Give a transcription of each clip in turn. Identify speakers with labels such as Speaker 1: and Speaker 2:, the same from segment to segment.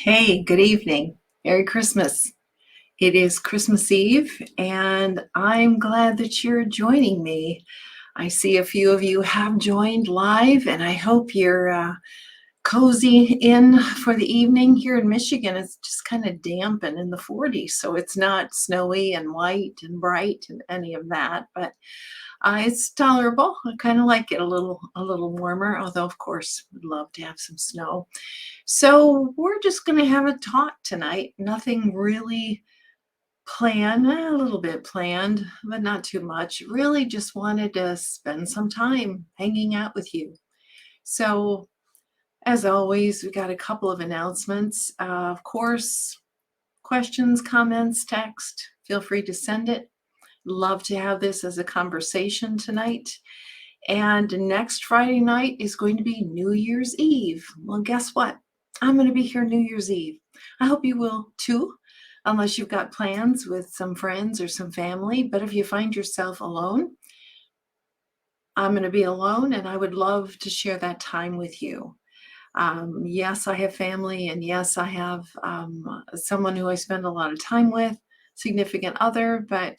Speaker 1: Hey, good evening. Merry Christmas. It is Christmas Eve, and I'm glad that you're joining me. I see a few of you have joined live, and I hope you're cozy in for the evening. Here in Michigan, it's just kind of damp and in the 40s, so it's not snowy and white and bright and any of that, but it's tolerable. I kind of like it a little warmer, although of course would love to have some snow. So we're just going to have a talk tonight. Nothing really planned, a little bit planned, but not too much. Really just wanted to spend some time hanging out with you. So as always, we got a couple of announcements. Of course, questions, comments, text, feel free to send it. Love to have this as a conversation tonight. And next Friday night is going to be New Year's Eve. Well, guess what? I'm going to be here New Year's Eve. I hope you will too, unless you've got plans with some friends or some family. But if you find yourself alone, I'm going to be alone, and I would love to share that time with you. Yes, I have family, and yes, I have someone who I spend a lot of time with, significant other, but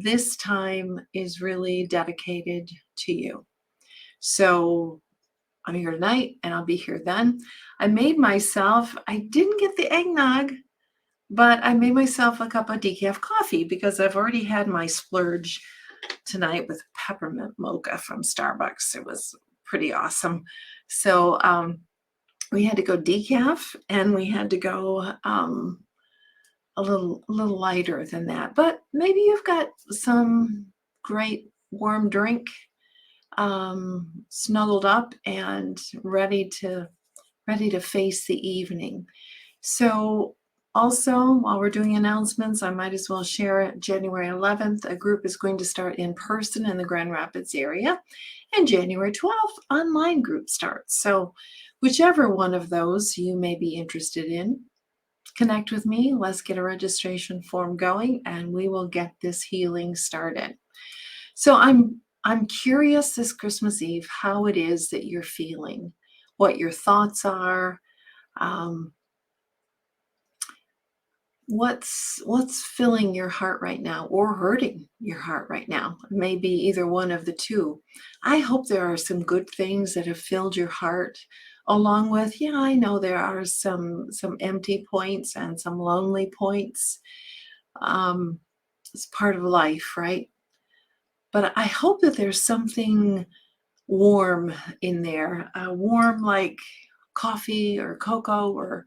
Speaker 1: this time is really dedicated to you. So I'm here tonight, and I'll be here then. I didn't get the eggnog, but I made myself a cup of decaf coffee because I've already had my splurge tonight with peppermint mocha from Starbucks. It was pretty awesome. So we had to go decaf, and we had to go a little lighter than that. But maybe you've got some great warm drink snuggled up and ready to face the evening. So also, while we're doing announcements, I might as well share it. January 11th, a group is going to start in person in the Grand Rapids area, and January 12th, online group starts. So whichever one of those you may be interested in, connect with me. Let's get a registration form going, and we will get this healing started. So I'm curious this Christmas Eve how it is that you're feeling, what your thoughts are. What's filling your heart right now or hurting your heart right now? Maybe either one of the two. I hope there are some good things that have filled your heart, along with, yeah, I know there are some empty points and some lonely points. Um, it's part of life, right? But I hope that there's something warm in there, warm like coffee or cocoa or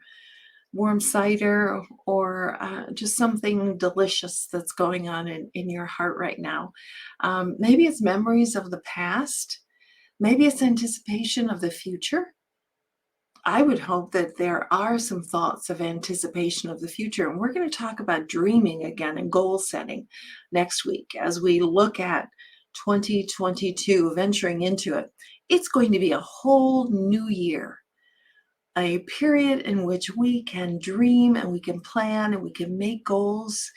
Speaker 1: warm cider or just something delicious that's going on in your heart right now. Maybe it's memories of the past. Maybe it's anticipation of the future. I would hope that there are some thoughts of anticipation of the future. And we're going to talk about dreaming again and goal setting next week as we look at 2022, venturing into it. It's going to be a whole new year, a period in which we can dream and we can plan and we can make goals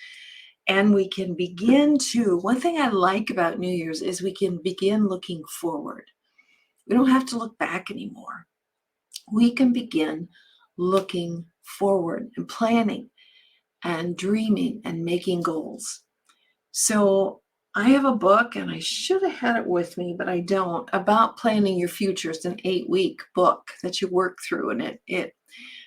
Speaker 1: and we can begin to. One thing I like about New Year's is we can begin looking forward. We don't have to look back anymore. We can begin looking forward and planning and dreaming and making goals. So I have a book, and I should have had it with me, but I don't, about planning your future. It's an 8-week book that you work through, and it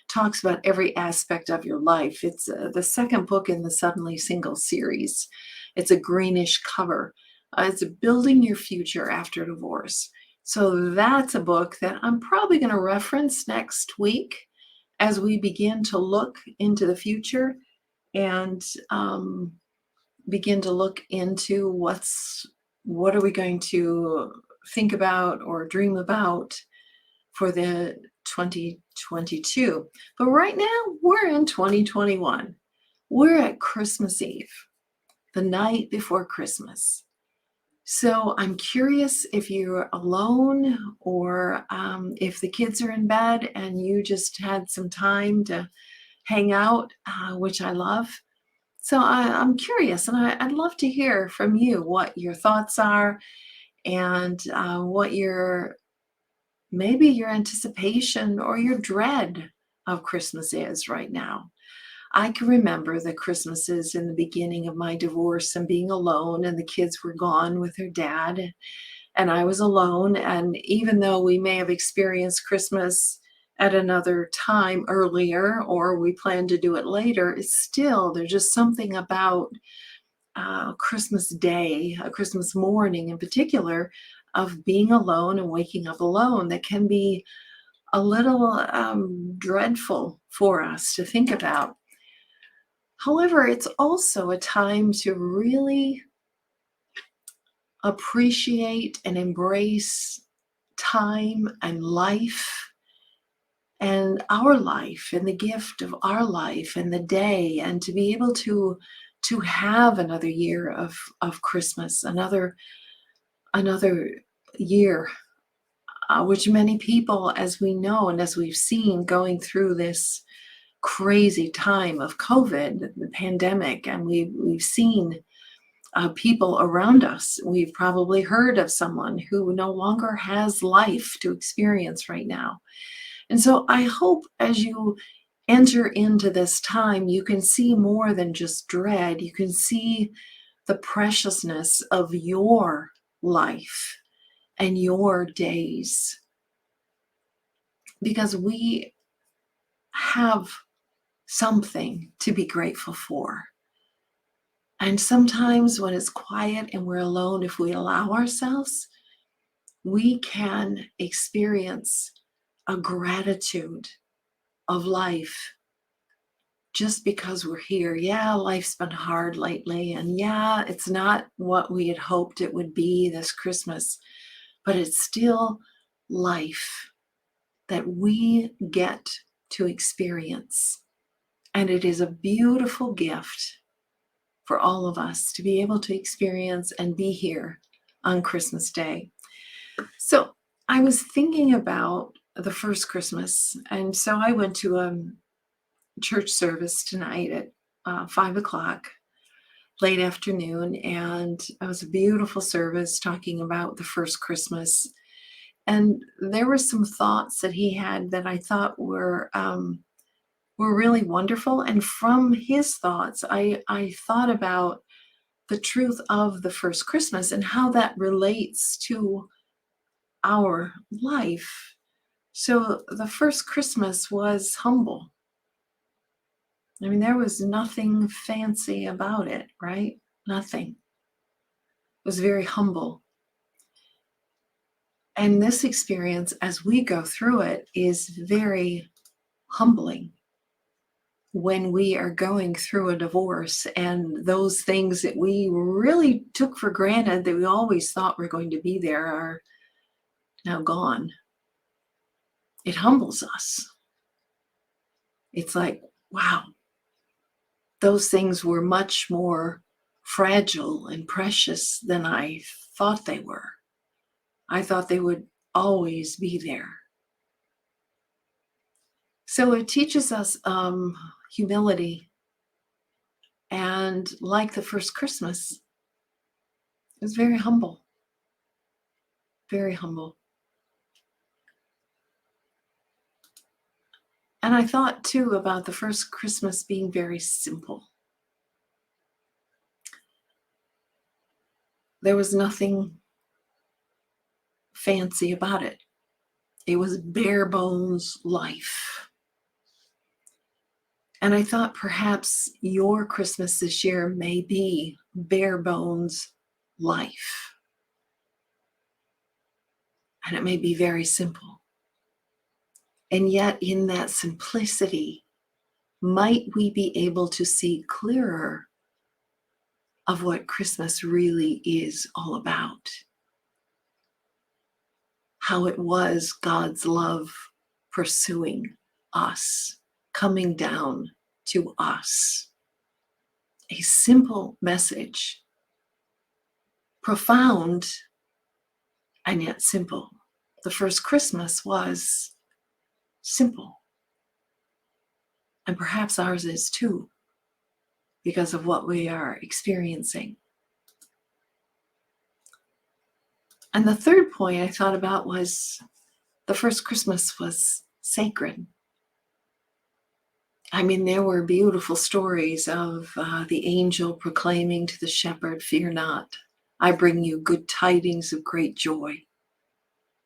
Speaker 1: talks about every aspect of your life. It's the second book in the Suddenly Single series. It's a greenish cover. It's Building Your Future After Divorce. So that's a book that I'm probably going to reference next week as we begin to look into the future and begin to look into what are we going to think about or dream about for the 2022. But right now we're in 2021. We're at Christmas Eve, the night before Christmas. So I'm curious if you're alone or if the kids are in bed and you just had some time to hang out, which I love. So I'm curious, and I'd love to hear from you what your thoughts are and what your maybe your anticipation or your dread of Christmas is right now. I can remember the Christmases in the beginning of my divorce and being alone, and the kids were gone with their dad, and I was alone. And even though we may have experienced Christmas at another time earlier, or we plan to do it later, it's still, there's just something about Christmas Day, a Christmas morning in particular, of being alone and waking up alone that can be a little dreadful for us to think about. However, it's also a time to really appreciate and embrace time and life and our life and the gift of our life and the day, and to be able to have another year of Christmas, another year, which many people, as we know and as we've seen going through this crazy time of COVID, the pandemic, and we've seen people around us. We've probably heard of someone who no longer has life to experience right now. And so I hope as you enter into this time, you can see more than just dread. You can see the preciousness of your life and your days, because we have something to be grateful for. And sometimes when it's quiet and we're alone, if we allow ourselves, we can experience a gratitude of life just because we're here. Yeah, life's been hard lately, and yeah, it's not what we had hoped it would be this Christmas, but it's still life that we get to experience. And it is a beautiful gift for all of us to be able to experience and be here on Christmas Day. So I was thinking about the first Christmas, and so I went to a church service tonight at 5 o'clock, late afternoon, and it was a beautiful service talking about the first Christmas. And there were some thoughts that he had that I thought were were really wonderful. And from his thoughts, I thought about the truth of the first Christmas and how that relates to our life. So the first Christmas was humble. I mean, there was nothing fancy about it, right? Nothing. It was very humble. And this experience, as we go through it, is very humbling when we are going through a divorce and those things that we really took for granted that we always thought were going to be there are now gone. It humbles us. It's like, wow, those things were much more fragile and precious than I thought they were. I thought they would always be there. So it teaches us humility. And like the first Christmas, it was very humble. Very humble. And I thought too about the first Christmas being very simple. There was nothing fancy about it. It was bare bones life. And I thought perhaps your Christmas this year may be bare bones life. And it may be very simple. And yet, in that simplicity, might we be able to see clearer of what Christmas really is all about? How it was God's love pursuing us, coming down to us. A simple message, profound and yet simple. The first Christmas was simple. And perhaps ours is too, because of what we are experiencing. And the third point I thought about was the first Christmas was sacred. I mean, there were beautiful stories of the angel proclaiming to the shepherd, "Fear not, I bring you good tidings of great joy.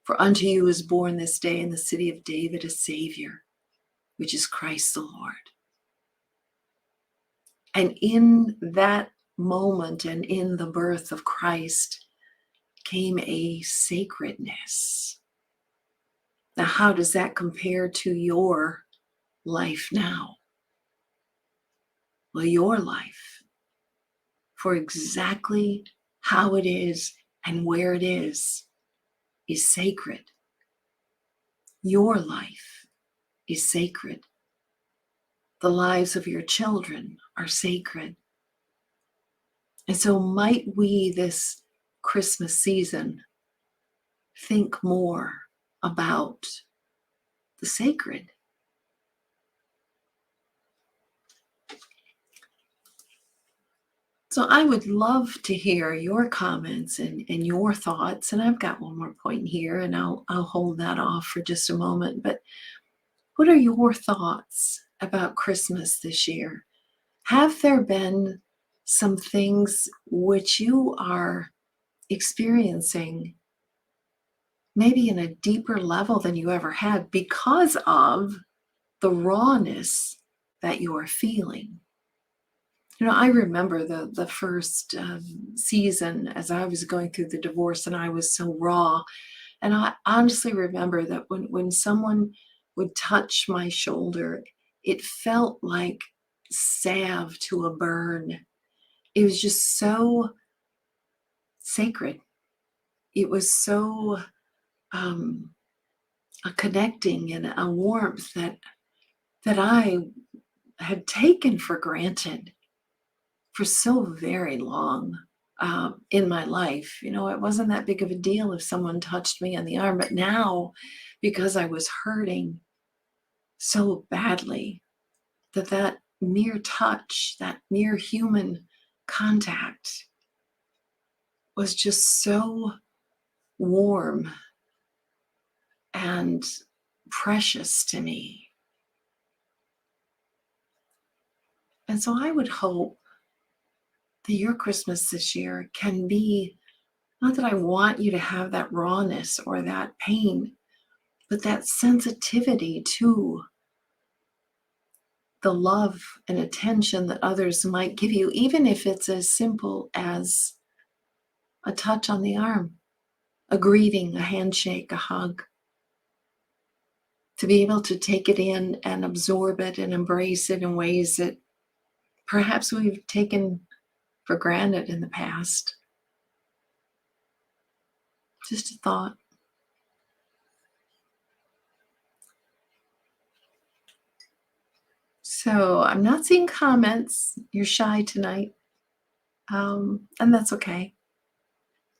Speaker 1: For unto you is born this day in the city of David a Savior, which is Christ the Lord." And in that moment and in the birth of Christ came a sacredness. Now, how does that compare to your life now? Well, your life, for exactly how it is and where it is sacred. Your life is sacred. The lives of your children are sacred. And so might we this Christmas season think more about the sacred. So I would love to hear your comments and your thoughts. And I've got one more point here, and I'll hold that off for just a moment. But what are your thoughts about Christmas this year? Have there been some things which you are experiencing maybe in a deeper level than you ever had because of the rawness that you are feeling? I remember the first season as I was going through the divorce, and I was so raw. And I honestly remember that when someone would touch my shoulder, it felt like salve to a burn. It was just so sacred. It was so a connecting and a warmth that I had taken for granted for so very long in my life. It wasn't that big of a deal if someone touched me on the arm, but now, because I was hurting so badly, that mere touch, that mere human contact was just so warm and precious to me. And so I would hope that your Christmas this year can be, not that I want you to have that rawness or that pain, but that sensitivity to the love and attention that others might give you, even if it's as simple as a touch on the arm, a greeting, a handshake, a hug. To be able to take it in and absorb it and embrace it in ways that perhaps we've taken for granted in the past. Just a thought. So I'm not seeing comments. You're shy tonight. And that's okay.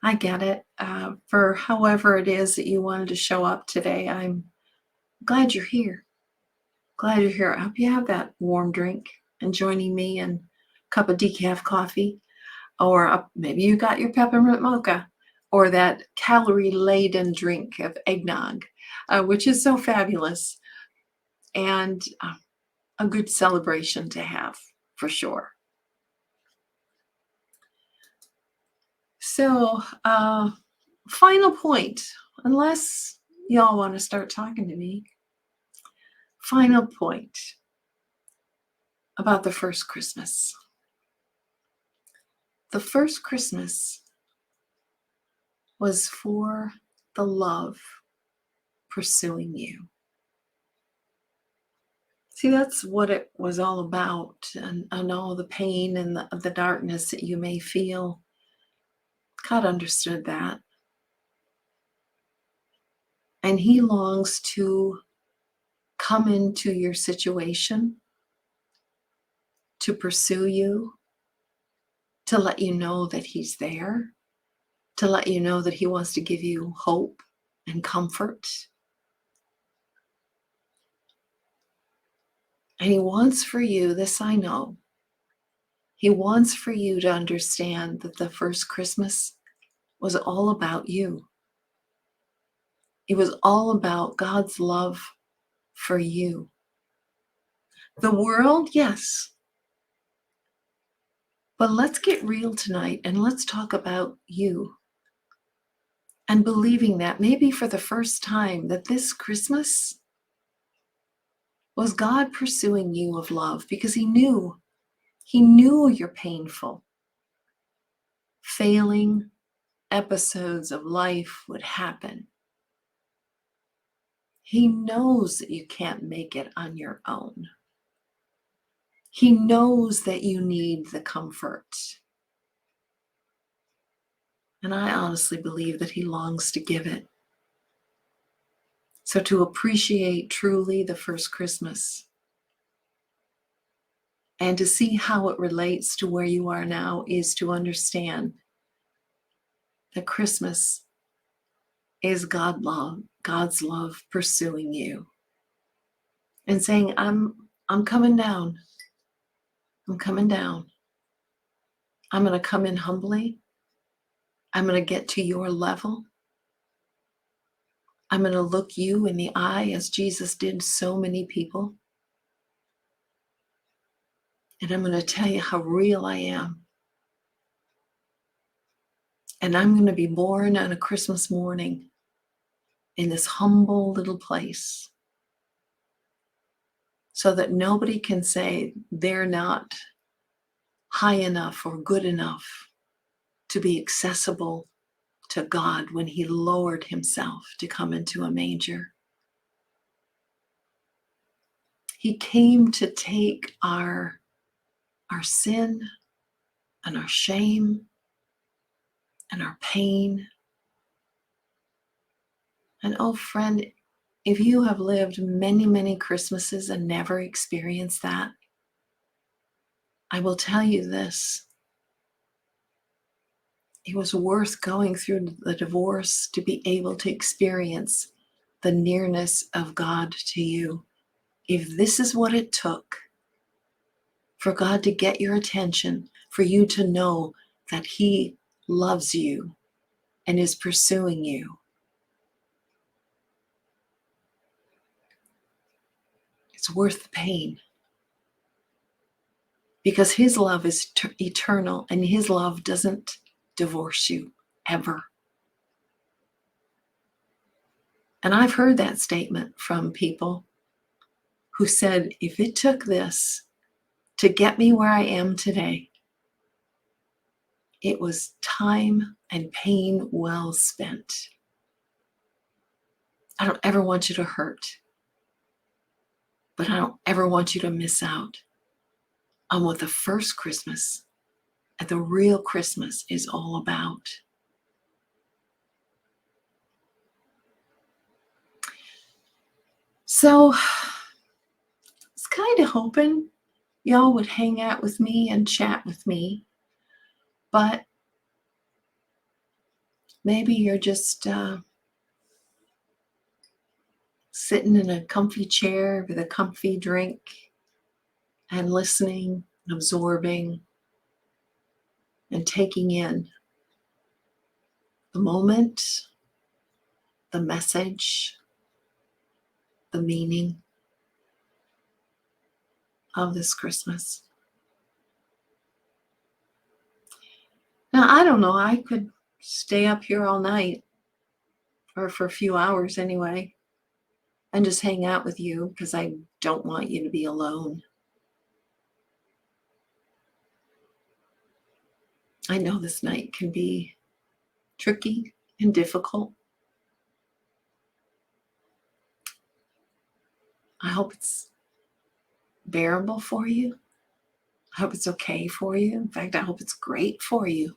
Speaker 1: I get it. For however it is that you wanted to show up today, I'm glad you're here. Glad you're here. I hope you have that warm drink and joining me and a cup of decaf coffee, or maybe you got your peppermint mocha or that calorie-laden drink of eggnog, which is so fabulous and a good celebration to have for sure. So, final point, unless y'all want to start talking to me. Final point about the first Christmas. The first Christmas was for the love pursuing you. See, that's what it was all about, and all the pain and the darkness that you may feel. God understood that. And He longs to come into your situation, to pursue you, to let you know that He's there, to let you know that He wants to give you hope and comfort. And He wants for you, this I know, He wants for you to understand that the first Christmas was all about you. It was all about God's love for you. The world, yes. But let's get real tonight and let's talk about you. And believing that maybe for the first time that this Christmas was God pursuing you of love, because He knew you're painful. Failing episodes of life would happen. He knows that you can't make it on your own. He knows that you need the comfort. And I honestly believe that He longs to give it. So to appreciate truly the first Christmas and to see how it relates to where you are now is to understand that Christmas is God's love pursuing you and saying, I'm coming down. I'm coming down. I'm going to come in humbly. I'm going to get to your level. I'm going to look you in the eye as Jesus did so many people. And I'm going to tell you how real I am. And I'm going to be born on a Christmas morning in this humble little place so that nobody can say they're not high enough or good enough to be accessible to God when He lowered Himself to come into a manger. He came to take our sin and our shame and our pain. And oh, friend, if you have lived many, many Christmases and never experienced that, I will tell you this. It was worth going through the divorce to be able to experience the nearness of God to you. If this is what it took for God to get your attention, for you to know that He loves you and is pursuing you, it's worth the pain. because his love is eternal and his love doesn't divorce you ever. And I've heard that statement from people who said, if it took this to get me where I am today, it was time and pain well spent. I don't ever want you to hurt, but I don't ever want you to miss out on what the first Christmas and the real Christmas is all about. So I was kind of hoping y'all would hang out with me and chat with me, but maybe you're just sitting in a comfy chair with a comfy drink and listening and absorbing and taking in the moment, the message, the meaning of this Christmas. Now, I don't know, I could stay up here all night, or for a few hours anyway, and just hang out with you because I don't want you to be alone. I know this night can be tricky and difficult. I hope it's bearable for you. I hope it's okay for you. In fact, I hope it's great for you.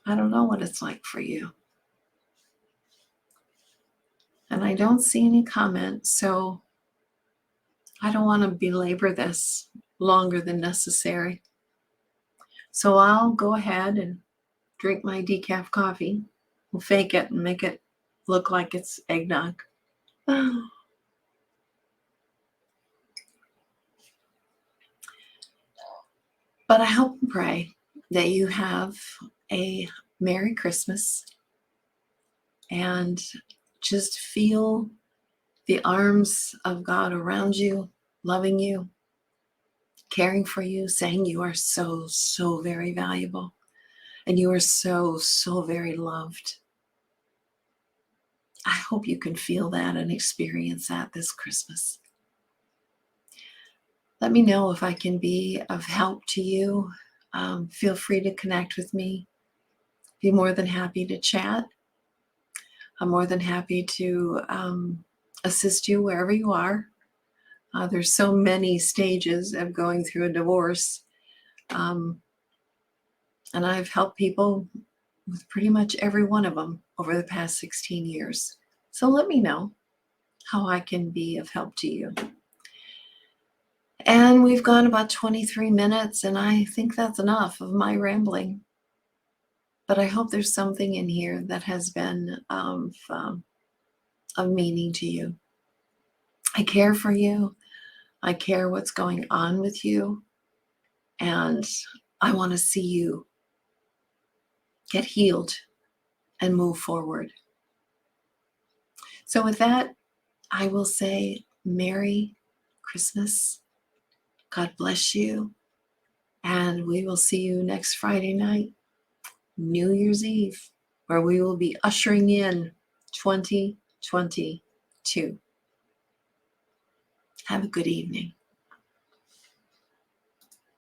Speaker 1: I don't know what it's like for you. And I don't see any comments, so I don't want to belabor this longer than necessary. So I'll go ahead and drink my decaf coffee. We'll fake it and make it look like it's eggnog. But I hope and pray that you have a Merry Christmas and just feel the arms of God around you, loving you, caring for you, saying you are so, so very valuable and you are so, so very loved. I hope you can feel that and experience that this Christmas. Let me know if I can be of help to you. Feel free to connect with me. Be more than happy to chat. I'm more than happy to assist you wherever you are. There's so many stages of going through a divorce. And I've helped people with pretty much every one of them over the past 16 years. So let me know how I can be of help to you. And we've gone about 23 minutes, and I think that's enough of my rambling. But I hope there's something in here that has been of meaning to you. I care for you. I care what's going on with you. And I want to see you get healed and move forward. So with that, I will say Merry Christmas. God bless you. And we will see you next Friday night, New Year's Eve, where we will be ushering in 2022. Have a good evening.